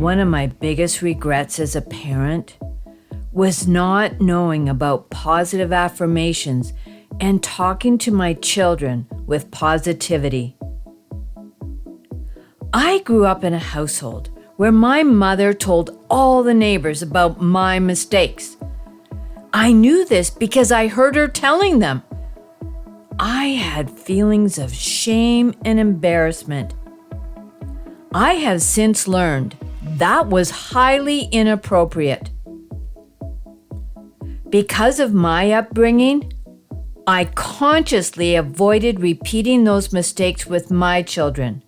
One of my biggest regrets as a parent was not knowing about positive affirmations and talking to my children with positivity. I grew up in a household where my mother told all the neighbors about my mistakes. I knew this because I heard her telling them. I had feelings of shame and embarrassment. I have since learned that was highly inappropriate. Because of my upbringing, I consciously avoided repeating those mistakes with my children.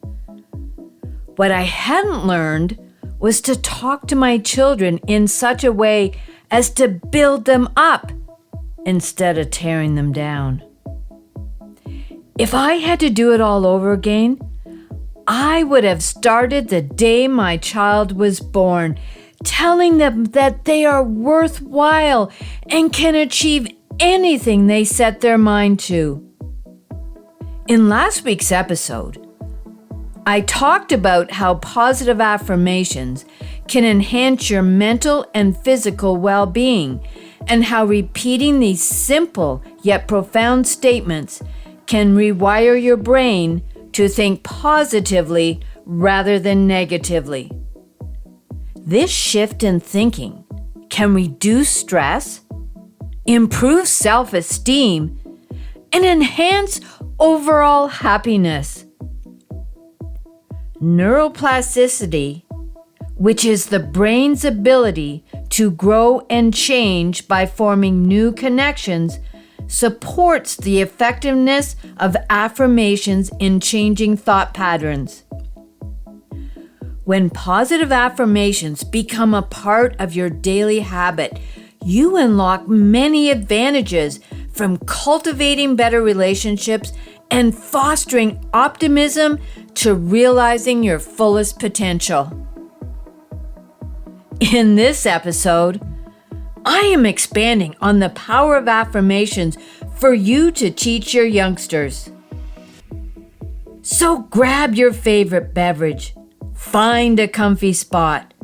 What I hadn't learned was to talk to my children in such a way as to build them up instead of tearing them down. If I had to do it all over again, I would have started the day my child was born, telling them that they are worthwhile and can achieve anything they set their mind to. In last week's episode, I talked about how positive affirmations can enhance your mental and physical well-being, and how repeating these simple yet profound statements can rewire your brain to think positively rather than negatively. This shift in thinking can reduce stress, improve self-esteem, and enhance overall happiness. Neuroplasticity, which is the brain's ability to grow and change by forming new connections, supports the effectiveness of affirmations in changing thought patterns. When positive affirmations become a part of your daily habit, you unlock many advantages, from cultivating better relationships and fostering optimism to realizing your fullest potential. In this episode, I am expanding on the power of affirmations for you to teach your youngsters. So grab your favorite beverage, find a comfy spot,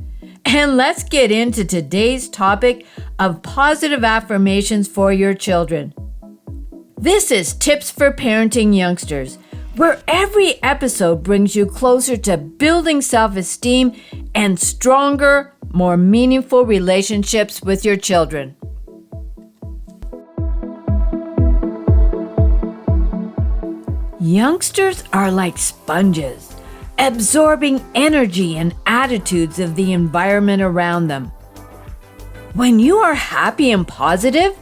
and let's get into today's topic of positive affirmations for your children. This is Tips for Parenting Youngsters, where every episode brings you closer to building self-esteem and stronger, more meaningful relationships with your children. Youngsters are like sponges, absorbing energy and attitudes of the environment around them. When you are happy and positive,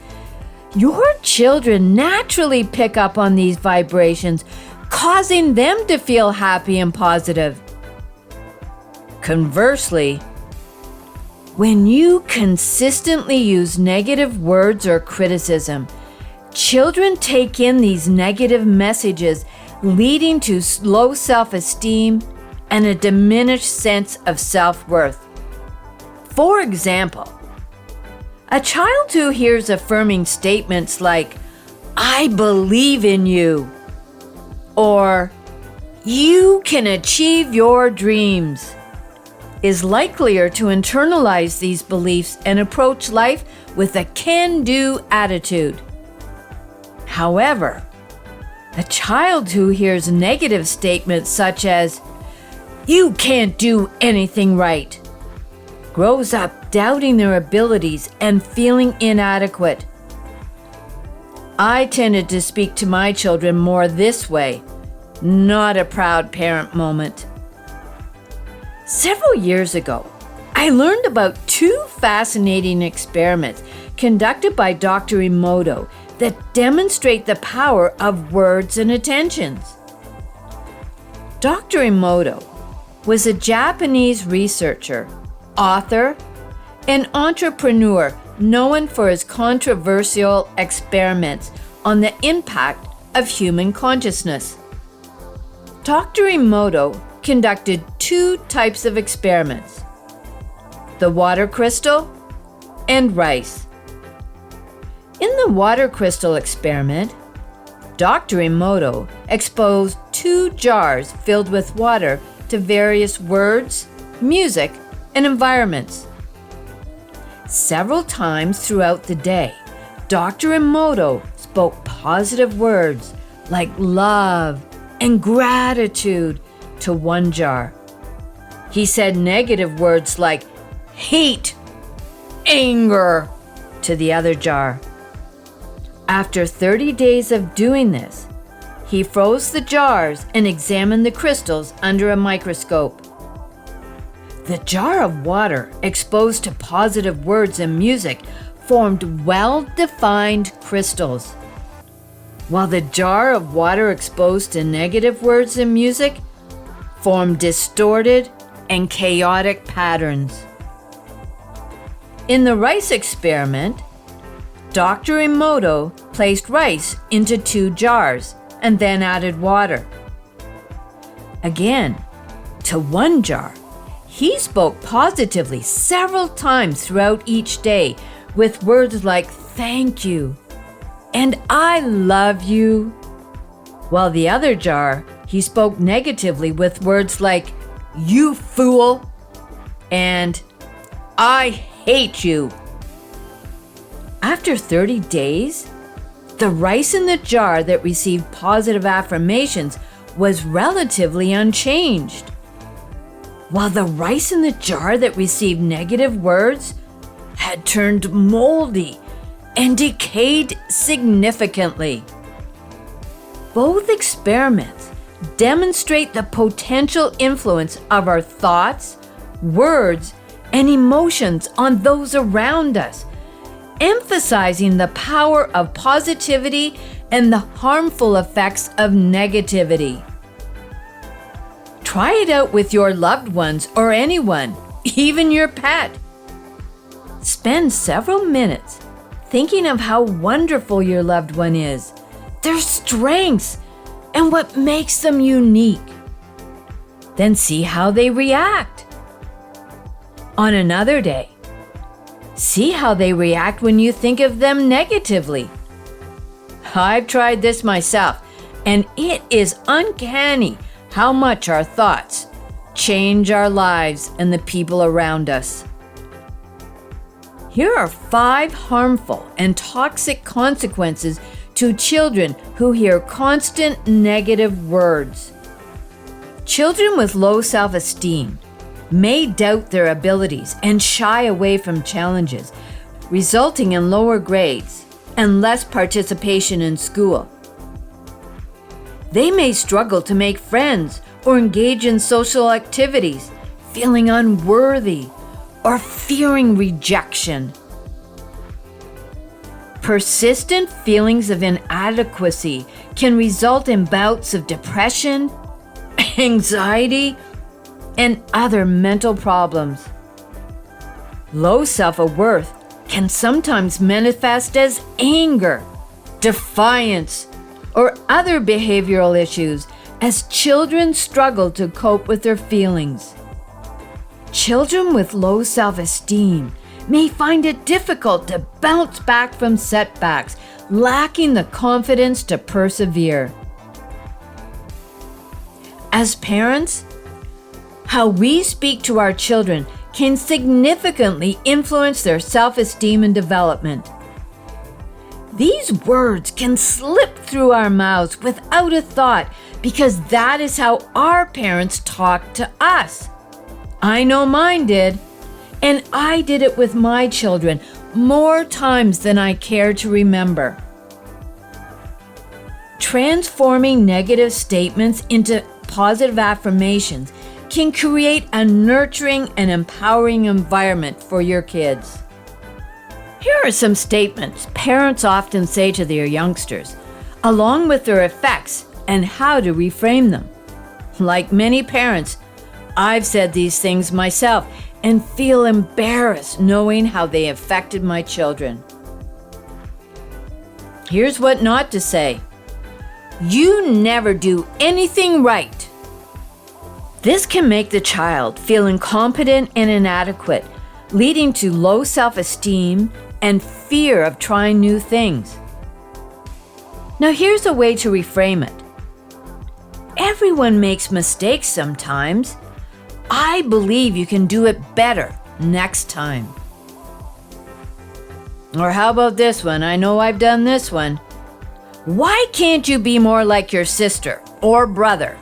your children naturally pick up on these vibrations, causing them to feel happy and positive. Conversely, when you consistently use negative words or criticism, children take in these negative messages, leading to low self-esteem and a diminished sense of self-worth. For example, a child who hears affirming statements like, "I believe in you," or "You can achieve your dreams," is likelier to internalize these beliefs and approach life with a can-do attitude. However, a child who hears negative statements such as, "You can't do anything right," grows up doubting their abilities and feeling inadequate. I tended to speak to my children more this way, not a proud parent moment. Several years ago, I learned about two fascinating experiments conducted by Dr. Emoto that demonstrate the power of words and attentions. Dr. Emoto was a Japanese researcher, author, and entrepreneur known for his controversial experiments on the impact of human consciousness. Dr. Emoto conducted two types of experiments: the water crystal and rice. In the water crystal experiment, Dr. Emoto exposed two jars filled with water to various words, music, and environments. Several times throughout the day, Dr. Emoto spoke positive words like love and gratitude to one jar. He said negative words like hate, anger to the other jar. After 30 days of doing this, he froze the jars and examined the crystals under a microscope. The jar of water exposed to positive words and music formed well-defined crystals, while the jar of water exposed to negative words and music formed distorted and chaotic patterns. In the rice experiment, Dr. Emoto placed rice into 2 jars and then added water. Again, to one jar, he spoke positively several times throughout each day with words like thank you and I love you. While the other jar, he spoke negatively with words like you fool and I hate you. After 30 days, the rice in the jar that received positive affirmations was relatively unchanged, while the rice in the jar that received negative words had turned moldy and decayed significantly. Both experiments demonstrate the potential influence of our thoughts, words, and emotions on those around us, emphasizing the power of positivity and the harmful effects of negativity. Try it out with your loved ones or anyone, even your pet. Spend several minutes thinking of how wonderful your loved one is, their strengths, and what makes them unique. Then see how they react. On another day, see how they react when you think of them negatively. I've tried this myself, and it is uncanny how much our thoughts change our lives and the people around us. Here are 5 harmful and toxic consequences to children who hear constant negative words. Children with low self-esteem may doubt their abilities and shy away from challenges, resulting in lower grades and less participation in school. They may struggle to make friends or engage in social activities, feeling unworthy or fearing rejection. Persistent feelings of inadequacy can result in bouts of depression, anxiety, and other mental problems. Low self-worth can sometimes manifest as anger, defiance, or other behavioral issues as children struggle to cope with their feelings. Children with low self-esteem may find it difficult to bounce back from setbacks, lacking the confidence to persevere. As parents, how we speak to our children can significantly influence their self-esteem and development. These words can slip through our mouths without a thought because that is how our parents talked to us. I know mine did, and I did it with my children more times than I care to remember. Transforming negative statements into positive affirmations can create a nurturing and empowering environment for your kids. Here are some statements parents often say to their youngsters, along with their effects and how to reframe them. Like many parents, I've said these things myself and feel embarrassed knowing how they affected my children. Here's what not to say. You never do anything right. This can make the child feel incompetent and inadequate, leading to low self-esteem and fear of trying new things. Now here's a way to reframe it. Everyone makes mistakes sometimes. I believe you can do it better next time. Or how about this one? I know I've done this one. Why can't you be more like your sister or brother?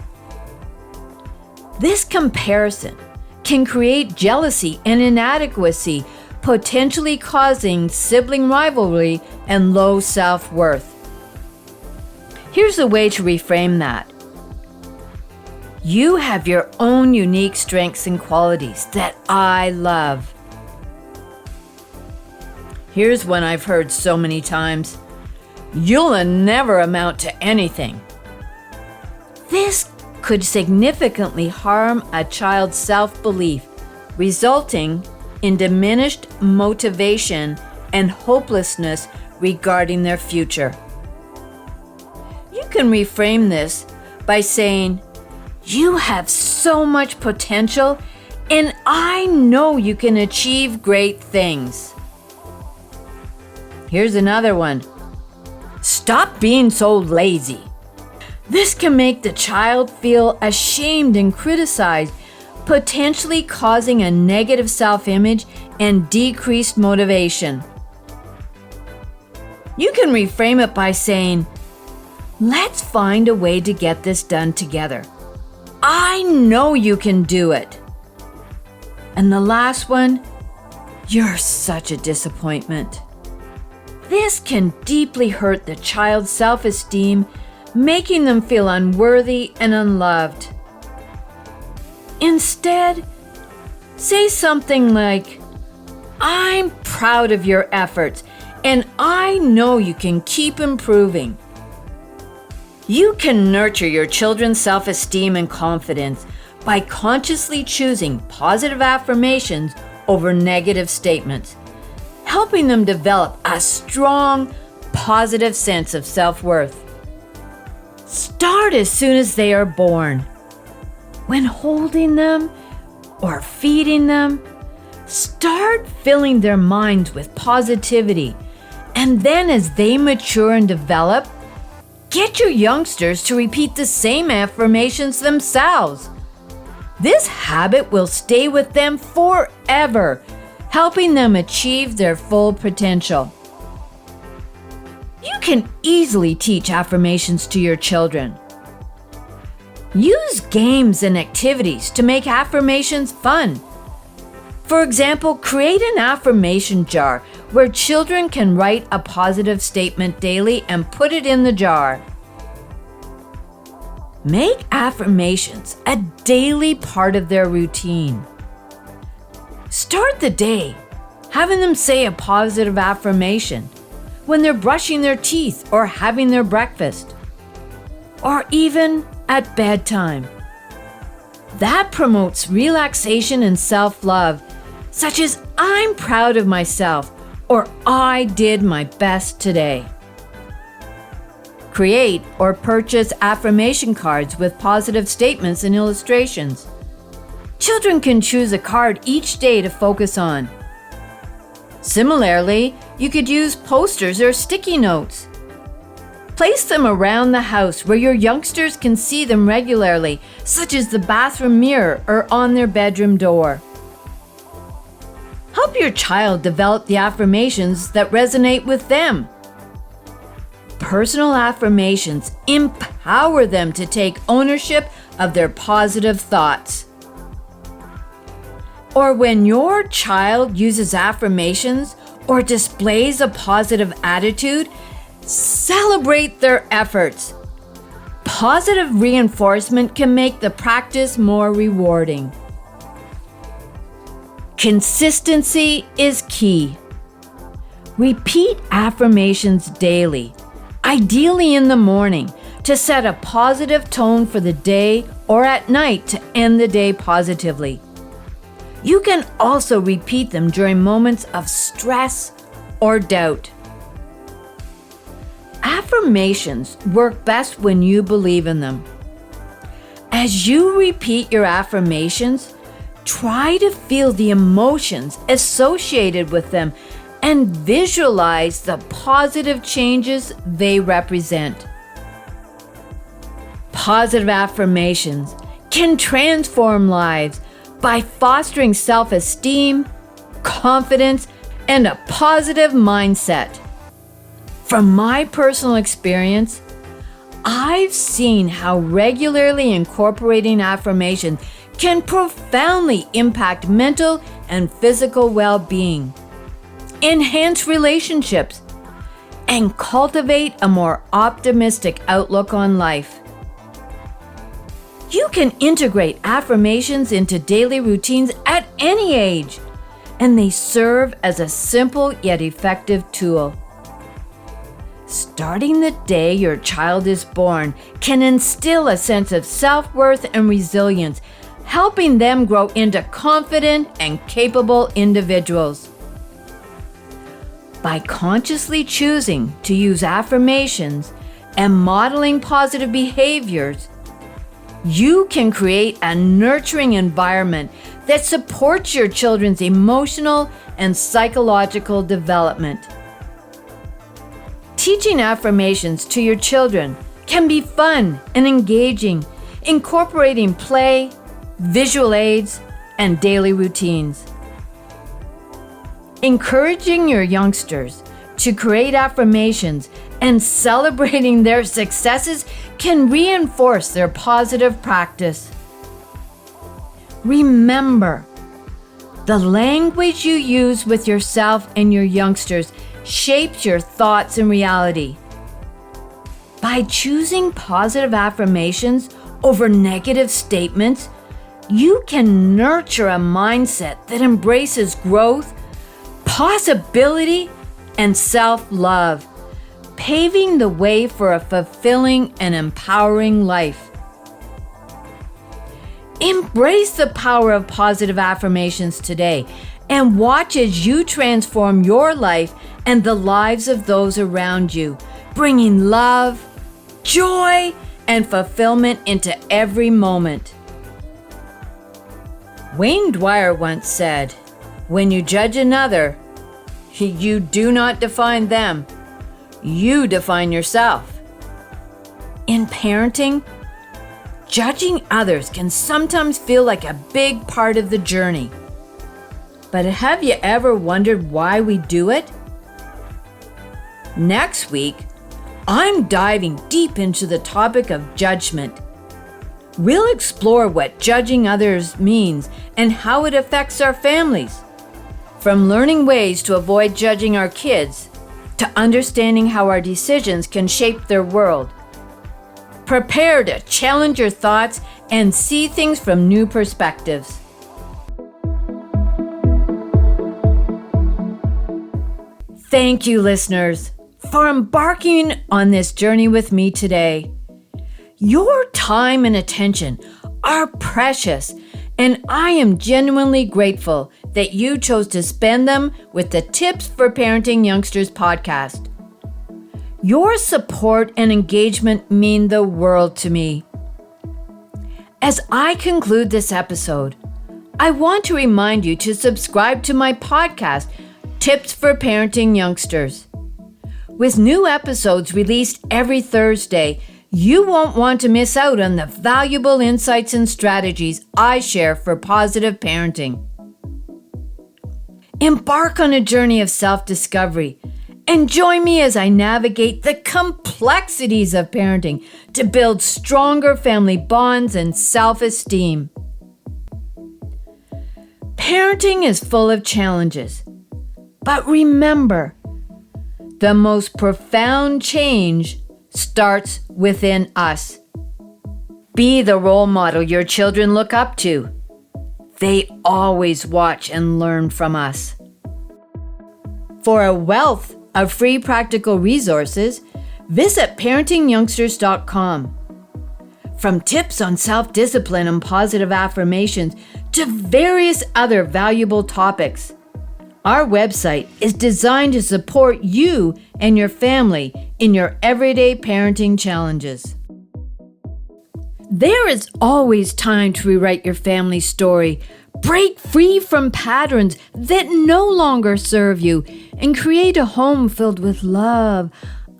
This comparison can create jealousy and inadequacy, potentially causing sibling rivalry and low self-worth. Here's a way to reframe that. You have your own unique strengths and qualities that I love. Here's one I've heard so many times. You'll never amount to anything. This could significantly harm a child's self-belief, resulting in diminished motivation and hopelessness regarding their future. You can reframe this by saying, you have so much potential, and I know you can achieve great things. Here's another one. Stop being so lazy. This can make the child feel ashamed and criticized, potentially causing a negative self-image and decreased motivation. You can reframe it by saying, let's find a way to get this done together. I know you can do it. And the last one, you're such a disappointment. This can deeply hurt the child's self-esteem, making them feel unworthy and unloved. Instead, say something like, I'm proud of your efforts, and I know you can keep improving. You can nurture your children's self-esteem and confidence by consciously choosing positive affirmations over negative statements, helping them develop a strong, positive sense of self-worth. Start as soon as they are born. When holding them or feeding them, start filling their minds with positivity, and then as they mature and develop, get your youngsters to repeat the same affirmations themselves. This habit will stay with them forever, helping them achieve their full potential. You can easily teach affirmations to your children. Use games and activities to make affirmations fun. For example, create an affirmation jar where children can write a positive statement daily and put it in the jar. Make affirmations a daily part of their routine. Start the day having them say a positive affirmation when they're brushing their teeth or having their breakfast, or even at bedtime. That promotes relaxation and self-love, such as I'm proud of myself or I did my best today. Create or purchase affirmation cards with positive statements and illustrations. Children can choose a card each day to focus on. Similarly, you could use posters or sticky notes. Place them around the house where your youngsters can see them regularly, such as the bathroom mirror or on their bedroom door. Help your child develop the affirmations that resonate with them. Personal affirmations empower them to take ownership of their positive thoughts. Or when your child uses affirmations or displays a positive attitude, celebrate their efforts. Positive reinforcement can make the practice more rewarding. Consistency is key. Repeat affirmations daily, ideally in the morning, to set a positive tone for the day, or at night to end the day positively. You can also repeat them during moments of stress or doubt. Affirmations work best when you believe in them. As you repeat your affirmations, try to feel the emotions associated with them and visualize the positive changes they represent. Positive affirmations can transform lives by fostering self-esteem, confidence, and a positive mindset. From my personal experience, I've seen how regularly incorporating affirmations can profoundly impact mental and physical well-being, enhance relationships, and cultivate a more optimistic outlook on life. You can integrate affirmations into daily routines at any age, and they serve as a simple yet effective tool. Starting the day your child is born can instill a sense of self-worth and resilience, helping them grow into confident and capable individuals. By consciously choosing to use affirmations and modeling positive behaviors, you can create a nurturing environment that supports your children's emotional and psychological development. Teaching affirmations to your children can be fun and engaging, incorporating play, visual aids, and daily routines. Encouraging your youngsters to create affirmations and celebrating their successes can reinforce their positive practice. Remember, the language you use with yourself and your youngsters shapes your thoughts and reality. By choosing positive affirmations over negative statements, you can nurture a mindset that embraces growth, possibility, and self-love, paving the way for a fulfilling and empowering life. Embrace the power of positive affirmations today and watch as you transform your life and the lives of those around you, bringing love, joy, and fulfillment into every moment. Wayne Dwyer once said, "When you judge another, you do not define them, you define yourself." In parenting, judging others can sometimes feel like a big part of the journey. But have you ever wondered why we do it? Next week, I'm diving deep into the topic of judgment. We'll explore what judging others means and how it affects our families. From learning ways to avoid judging our kids, to understanding how our decisions can shape their world. Prepare to challenge your thoughts and see things from new perspectives. Thank you, listeners, for embarking on this journey with me today. Your time and attention are precious, and I am genuinely grateful that you chose to spend them with the Tips for Parenting Youngsters podcast. Your support and engagement mean the world to me. As I conclude this episode, I want to remind you to subscribe to my podcast, Tips for Parenting Youngsters. With new episodes released every Thursday, you won't want to miss out on the valuable insights and strategies I share for positive parenting. Embark on a journey of self-discovery and join me as I navigate the complexities of parenting to build stronger family bonds and self-esteem. Parenting is full of challenges, but remember, the most profound change starts within us. Be the role model your children look up to. They always watch and learn from us. For a wealth of free practical resources, visit parentingyoungsters.com. From tips on self-discipline and positive affirmations to various other valuable topics, our website is designed to support you and your family in your everyday parenting challenges. There is always time to rewrite your family story, break free from patterns that no longer serve you, and create a home filled with love,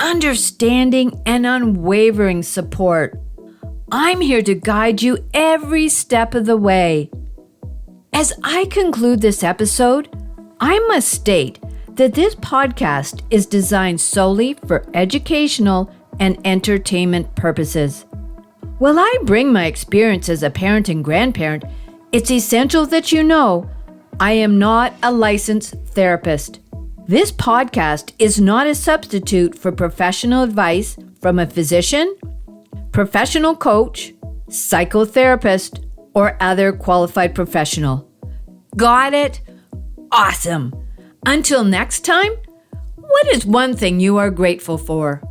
understanding, and unwavering support. I'm here to guide you every step of the way. As I conclude this episode, I must state that this podcast is designed solely for educational and entertainment purposes. While I bring my experience as a parent and grandparent, it's essential that you know I am not a licensed therapist. This podcast is not a substitute for professional advice from a physician, professional coach, psychotherapist, or other qualified professional. Got it? Awesome. Until next time, what is one thing you are grateful for?